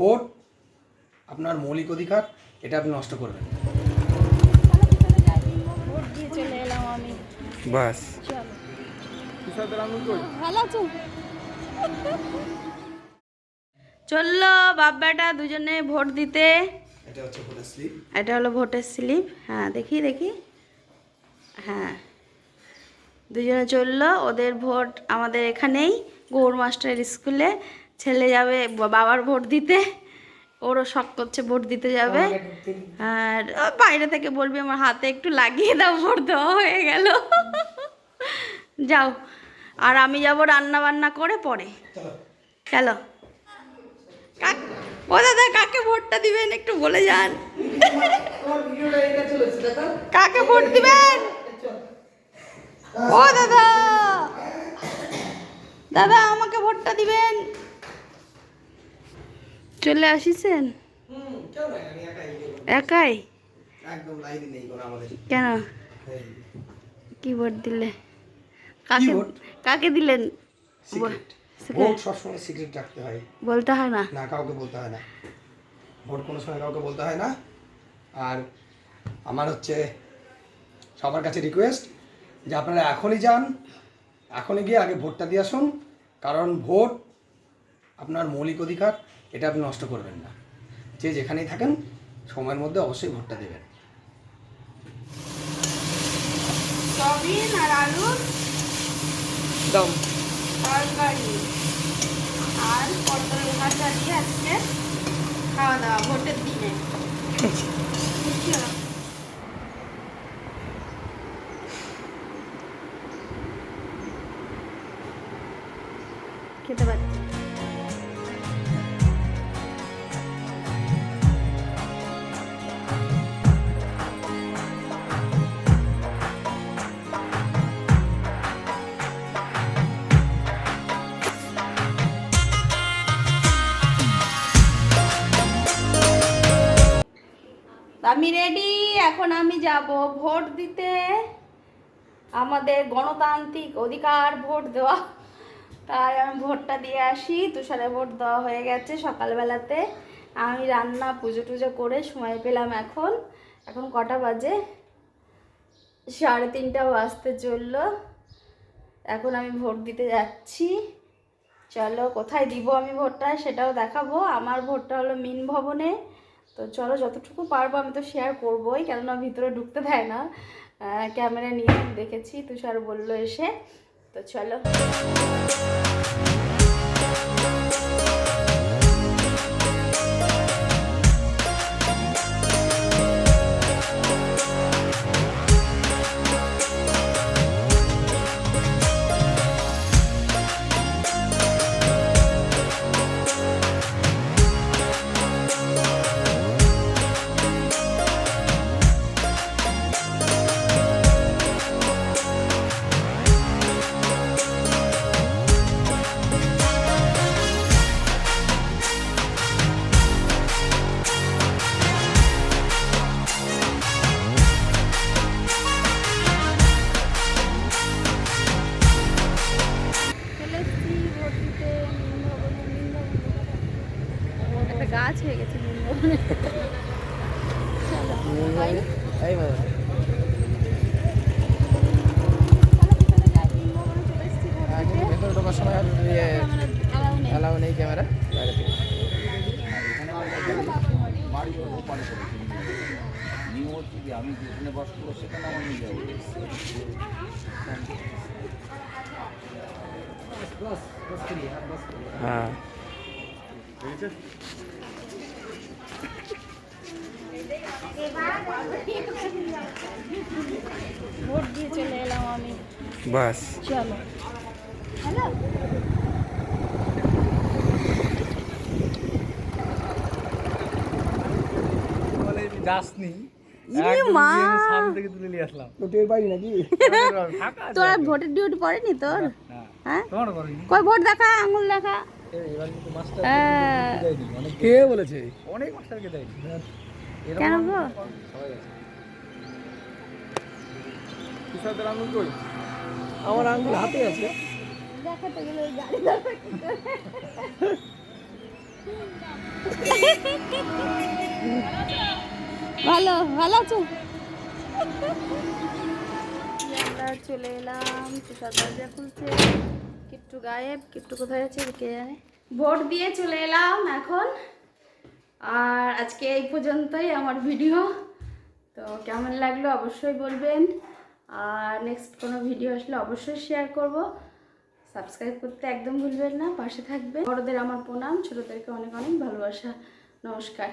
Vote আপনার মৌলিক অধিকার, এটা আপনি নষ্ট করবেন না। বাস চললো বাপ বেটা দুজনে ভোট দিতে। এটা হচ্ছে ভোটার স্লিপ। এটা হলো ভোটের স্লিপ। হ্যাঁ দেখি দেখি, হ্যাঁ দুজনে চললো। ওদের ভোট আমাদের এখানেই গৌর মাস্টার স্কুলে। ছেলে যাবে বাবার ভোট দিতে, ওরও শখ করছে ভোট দিতে যাবে। আর বাইরে থেকে বলবি আমার হাতে একটু লাগিয়ে দাও, ভোট দেওয়া হয়ে গেল। যাও, আর আমি যাব রান্না বান্না করে পরে। চলো। ও দাদা কাকে ভোটটা দিবেন একটু বলে যান। কাকে ভোট দিবেন? ও দাদা, দাদা আমাকে ভোটটা দিবেন। চলে আসিছেন? একাই? কেন, কি ভোট দিলে? কাকে কাকে দিলেন? ভোট সবসময় সিক্রেট রাখতে হয়, বলতে হয় না? না কাউকে বলতে হয় না। ভোট কোনো সময় কাউকে বলতে হয় না। আর আমার হচ্ছে সবার কাছে রিকোয়েস্ট যে আপনারা এখনই যান, এখনই গিয়ে আগে ভোটটা দিয়ে আসুন। কারণ ভোট আপনার মৌলিক অধিকার, এটা আপনি নষ্ট করবেন না। যে যেখানেই থাকেন সময়ের মধ্যে অবশ্যই ভোটটা দেবেন। সয়াবিন আর আলুর দম তরকারি আর পটল ভাজা দিয়ে আজকে খাওয়া দাওয়া ভোটের দিনে। খেতে পাচ্ছি। আমি রেডি, এখন আমি যাব ভোট দিতে। আমাদের গণতান্ত্রিক অধিকার ভোট দেওয়া, তাই আমি ভোটটা দিয়ে আসি। তুষারে ভোট দেওয়া হয়ে গেছে সকালবেলাতে। আমি রান্না পুজো টুজো করে সময় পেলাম। এখন এখন কটা বাজে? 3:30 বাজতে চললো। এখন আমি ভোট দিতে যাচ্ছি। চলো, কোথায় দিব আমি ভোটটা সেটাও দেখাবো। আমার ভোটটা হলো মিন ভবনে। তো চলো, যতটুকু পারবো আমি তো শেয়ার করবোই, কেননা ভিতরে ঢুকতে দেয় না। ক্যামেরা নিয়ে দেখেছি, তুষার বললো এসে। তো চলো। একটা গাছ হয়ে গেছে নেই ক্যামেরা। আমি যেখানে বস করবো সেখানে আমার নিয়ে যাবো। হ্যাঁ ভোট দিয়ে চলে এলাম আমি। বাস চলো। হ্যালো, যাসনি তোর ভোটের ডিউটি পড়েনি তোর? হ্যাঁ, কই ভোট দেখা, আঙুল দেখা। কে বলেছে? অনেক মাস্টারকে দেয়নি। কেন গো? আমার আঙুল হাতে আছে। দেখাতে গেলে গাড়ি ভালো ভালো আছো? আমরা চলে এলাম, তুষার দরজা খুলছে, কিট্টু গায়েব, কিট্টু কোথায় আছে কে জানে। ভোট দিয়ে চলে এলাম এখন। আর আজকে এই পর্যন্তই আমার ভিডিও। তো কেমন লাগলো অবশ্যই বলবেন। আর নেক্সট কোনো ভিডিও আসলে অবশ্যই শেয়ার করব। সাবস্ক্রাইব করতে একদম ভুলবেন না, পাশে থাকবেন। বড়দের আমার প্রণাম, ছোটদেরকে অনেক অনেক ভালোবাসা। নমস্কার।